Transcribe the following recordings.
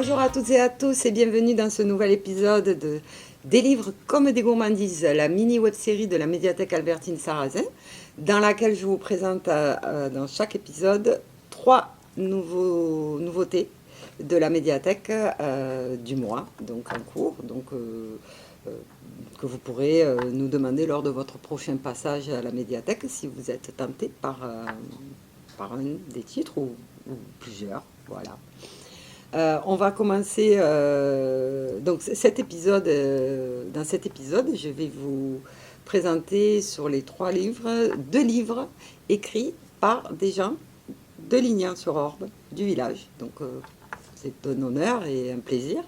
Bonjour à toutes et à tous et bienvenue dans ce nouvel épisode de Des livres comme des gourmandises, la mini web-série de la médiathèque Albertine Sarrazin, dans laquelle je vous présente dans chaque épisode 3 nouveautés de la médiathèque du mois, donc en cours, que vous pourrez nous demander lors de votre prochain passage à la médiathèque si vous êtes tenté par un des titres ou plusieurs. Voilà. On va commencer donc cet épisode. Dans cet épisode, je vais vous présenter sur les 3 livres, 2 livres écrits par des gens de Lignan-sur-Orbe, du village. Donc c'est un honneur et un plaisir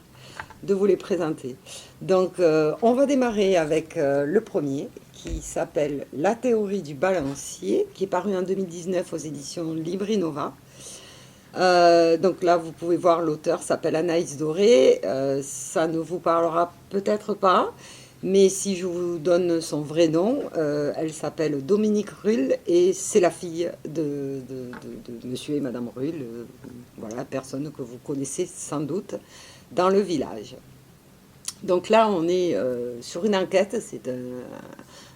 de vous les présenter. Donc on va démarrer avec le premier qui s'appelle La théorie du balancier, qui est paru en 2019 aux éditions Libri Nova. Donc là, vous pouvez voir, l'auteur s'appelle Anaïs Doré. Ça ne vous parlera peut-être pas, mais si je vous donne son vrai nom, elle s'appelle Dominique Rull et c'est la fille de monsieur et madame Rull, voilà, personne que vous connaissez sans doute dans le village. Donc là, on est sur une enquête, c'est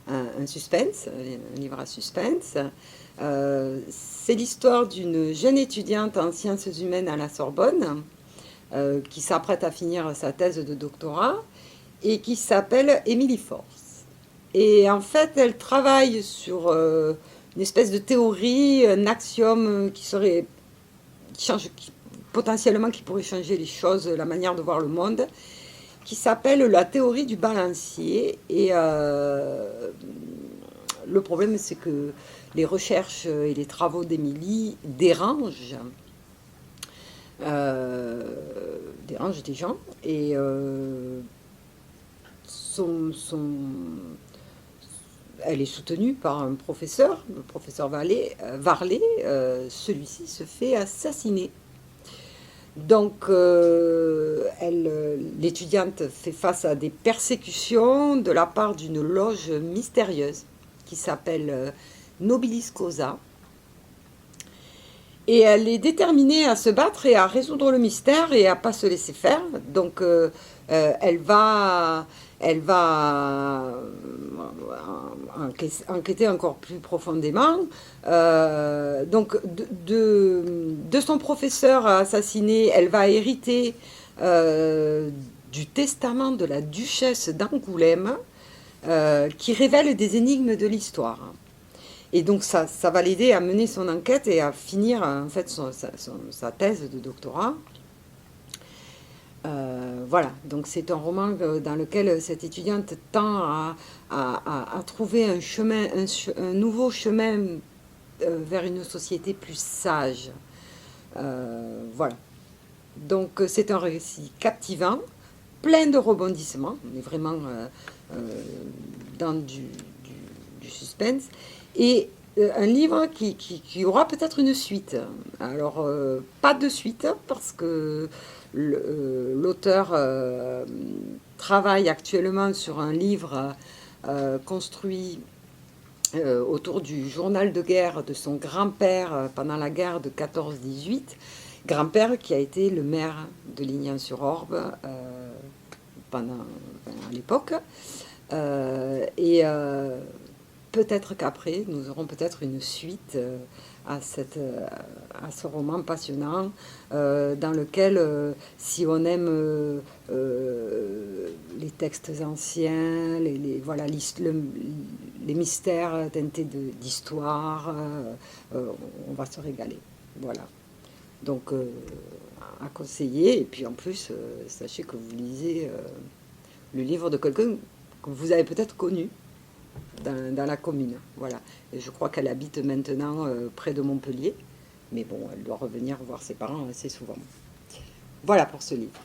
un suspense, un livre à suspense. C'est l'histoire d'une jeune étudiante en sciences humaines à la Sorbonne qui s'apprête à finir sa thèse de doctorat et qui s'appelle Émilie Force. Et en fait, elle travaille sur une espèce de théorie, un axiome potentiellement qui pourrait changer les choses, la manière de voir le monde, qui s'appelle la théorie du balancier. Et le problème, c'est que les recherches et les travaux d'Émilie dérangent des gens et elle est soutenue par un professeur, le professeur Varlet. Celui-ci se fait assassiner. Donc, l'étudiante fait face à des persécutions de la part d'une loge mystérieuse qui s'appelle Nobilis Causa. Et elle est déterminée à se battre et à résoudre le mystère et à ne pas se laisser faire. Donc, elle va enquêter encore plus profondément. Donc, de son professeur assassiné, elle va hériter du testament de la duchesse d'Angoulême qui révèle des énigmes de l'histoire. Et donc, ça va l'aider à mener son enquête et à finir en fait sa thèse de doctorat. Voilà, donc c'est un roman dans lequel cette étudiante tend à trouver un nouveau chemin vers une société plus sage. Voilà. Donc c'est un récit captivant, plein de rebondissements. On est vraiment dans du suspense. Et un livre qui aura peut-être une suite. Alors, pas de suite, parce que l'auteur travaille actuellement sur un livre construit autour du journal de guerre de son grand-père pendant la guerre de 14-18, grand-père qui a été le maire de Lignan-sur-Orbe à l'époque. Peut-être qu'après, nous aurons peut-être une suite à ce roman passionnant dans lequel, si on aime les textes anciens, les mystères teintés d'histoire, on va se régaler. Voilà. Donc, à conseiller. Et puis en plus, sachez que vous lisez le livre de quelqu'un que vous avez peut-être connu dans la commune. Voilà. Et je crois qu'elle habite maintenant près de Montpellier. Mais bon, elle doit revenir voir ses parents assez souvent. Voilà pour ce livre.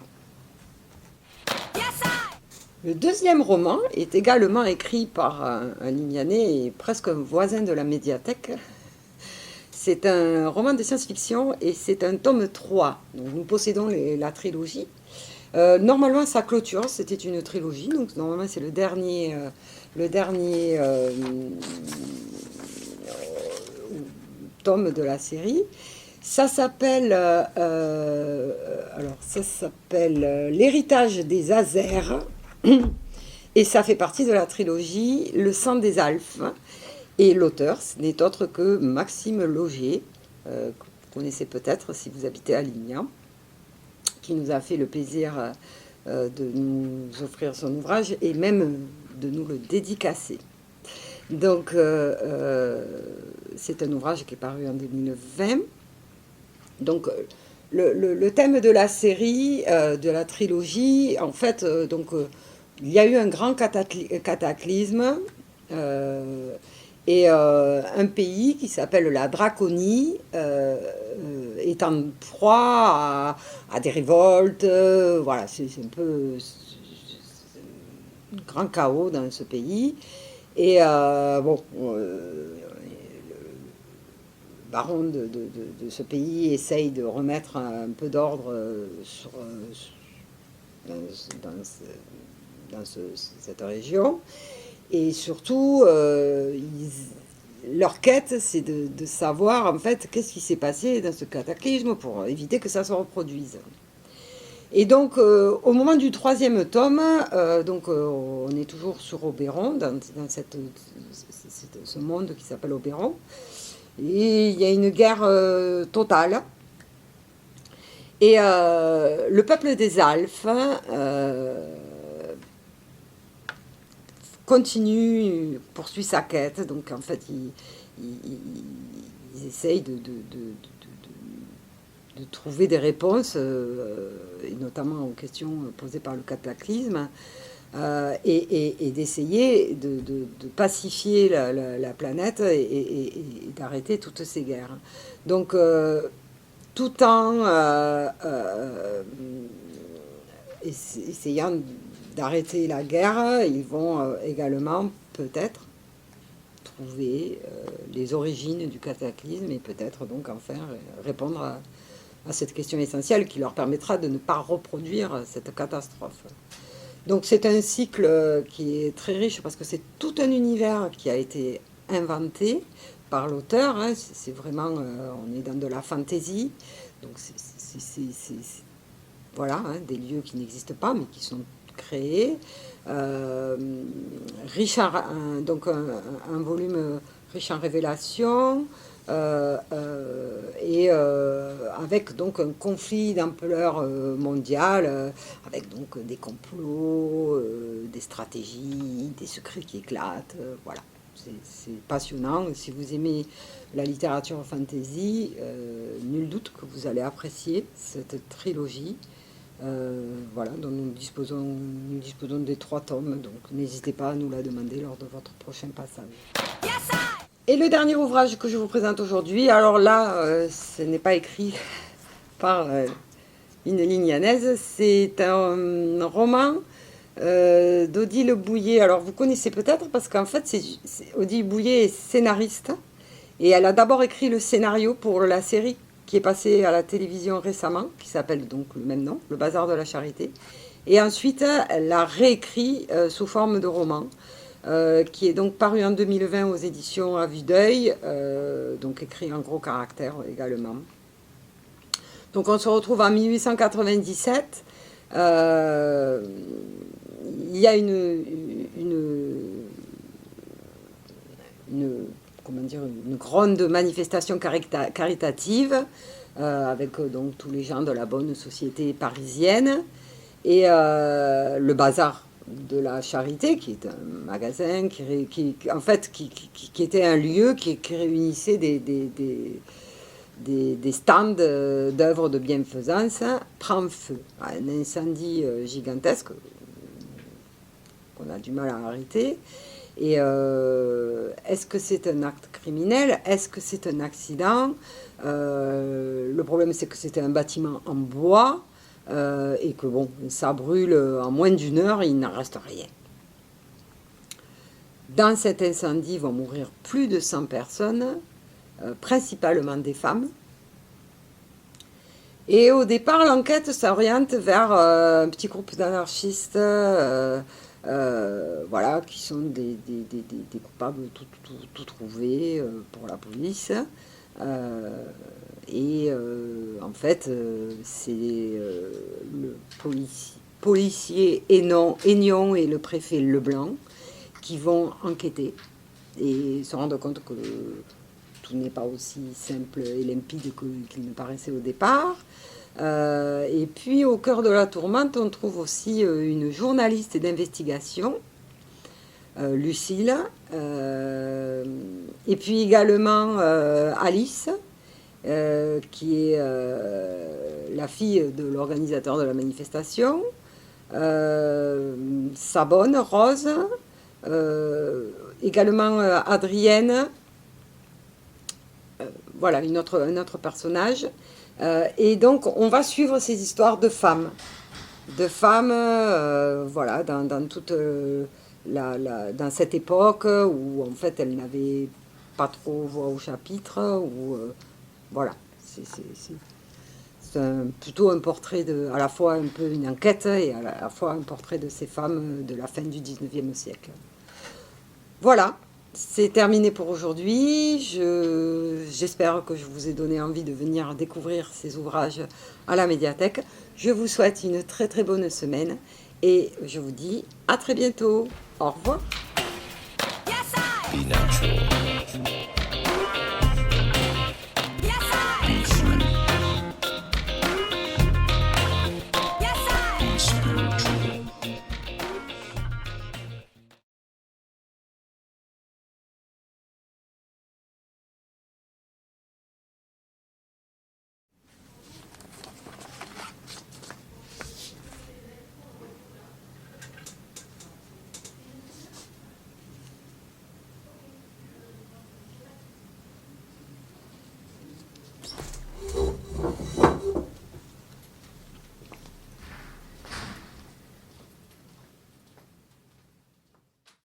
Le deuxième roman est également écrit par un Lignanais et presque un voisin de la médiathèque. C'est un roman de science-fiction et c'est un tome 3. Donc nous possédons la trilogie. Normalement, sa clôture, c'était une trilogie. Donc normalement, c'est le dernier tome de la série. Ça s'appelle L'héritage des Azers et ça fait partie de la trilogie Le sang des Alphes. Et l'auteur, ce n'est autre que Maxime Lauger, que vous connaissez peut-être si vous habitez à Lignan, qui nous a fait le plaisir de nous offrir son ouvrage et même de nous le dédicacer. Donc, c'est un ouvrage qui est paru en 2020. Donc, le thème de la série, de la trilogie, en fait, il y a eu un grand cataclysme et un pays qui s'appelle la Draconie est en proie à des révoltes. Voilà, c'est un peu un grand chaos dans ce pays. Et baron de ce pays essaye de remettre un peu d'ordre dans cette région. Et surtout, leur quête, c'est de savoir en fait qu'est-ce qui s'est passé dans ce cataclysme pour éviter que ça se reproduise. Et donc, au moment du 3e tome, on est toujours sur Oberon, dans ce monde qui s'appelle Oberon. Et il y a une guerre totale. Et le peuple des Alphes poursuit sa quête. Donc, en fait, ils essayent de trouver des réponses, et notamment aux questions posées par le cataclysme, et d'essayer de pacifier la planète et d'arrêter toutes ces guerres. Donc, tout en essayant d'arrêter la guerre, ils vont également peut-être trouver les origines du cataclysme et peut-être donc enfin répondre à cette question essentielle qui leur permettra de ne pas reproduire cette catastrophe. Donc c'est un cycle qui est très riche parce que c'est tout un univers qui a été inventé par l'auteur. Hein. C'est vraiment, on est dans de la fantaisie, donc voilà, hein, des lieux qui n'existent pas mais qui sont créés. Riche donc un volume riche en révélations. Avec donc un conflit d'ampleur mondiale, avec donc des complots, des stratégies, des secrets qui éclatent, voilà. C'est passionnant. Si vous aimez la littérature fantasy, nul doute que vous allez apprécier cette trilogie. Voilà, dont nous disposons des 3 tomes, donc n'hésitez pas à nous la demander lors de votre prochain passage. Et le dernier ouvrage que je vous présente aujourd'hui, alors là, ce n'est pas écrit par une lignanaise, c'est un roman d'Odile Bouillet. Alors vous connaissez peut-être parce qu'en fait, Odile Bouillet est scénariste et elle a d'abord écrit le scénario pour la série qui est passée à la télévision récemment, qui s'appelle donc le même nom, Le Bazar de la Charité. Et ensuite, elle l'a réécrit sous forme de roman. Qui est donc paru en 2020 aux éditions À Vue d'Œil, donc écrit en gros caractères également. Donc on se retrouve en 1897. Il y a une grande manifestation caritative avec donc tous les gens de la bonne société parisienne et le bazar de la Charité, qui est un magasin qui était un lieu qui réunissait des stands d'œuvres de bienfaisance, prend feu. Un incendie gigantesque qu'on a du mal à arrêter. Et est-ce que c'est un acte criminel? Est-ce que c'est un accident? Le problème, c'est que c'était un bâtiment en bois. Et que bon, ça brûle en moins d'1 heure, il n'en reste rien. Dans cet incendie vont mourir plus de 100 personnes, principalement des femmes. Et au départ, l'enquête s'oriente vers un petit groupe d'anarchistes, voilà, qui sont des coupables tout trouvés pour la police. En fait, c'est le policier Aignon et le préfet Leblanc qui vont enquêter et se rendre compte que tout n'est pas aussi simple et limpide qu'il ne paraissait au départ. Et puis au cœur de la tourmente, on trouve aussi une journaliste d'investigation, Lucille, et puis également Alice, qui est la fille de l'organisateur de la manifestation, Sabonne, Rose, également Adrienne, voilà, un autre personnage. Et donc, on va suivre ces histoires de femmes. Voilà, dans toute dans cette époque où, en fait, elles n'avaient pas trop voix au chapitre. Voilà, c'est plutôt un portrait à la fois un peu une enquête et à la fois un portrait de ces femmes de la fin du 19e siècle. Voilà. C'est terminé pour aujourd'hui. J'espère que je vous ai donné envie de venir découvrir ces ouvrages à la médiathèque. Je vous souhaite une très très bonne semaine et je vous dis à très bientôt. Au revoir.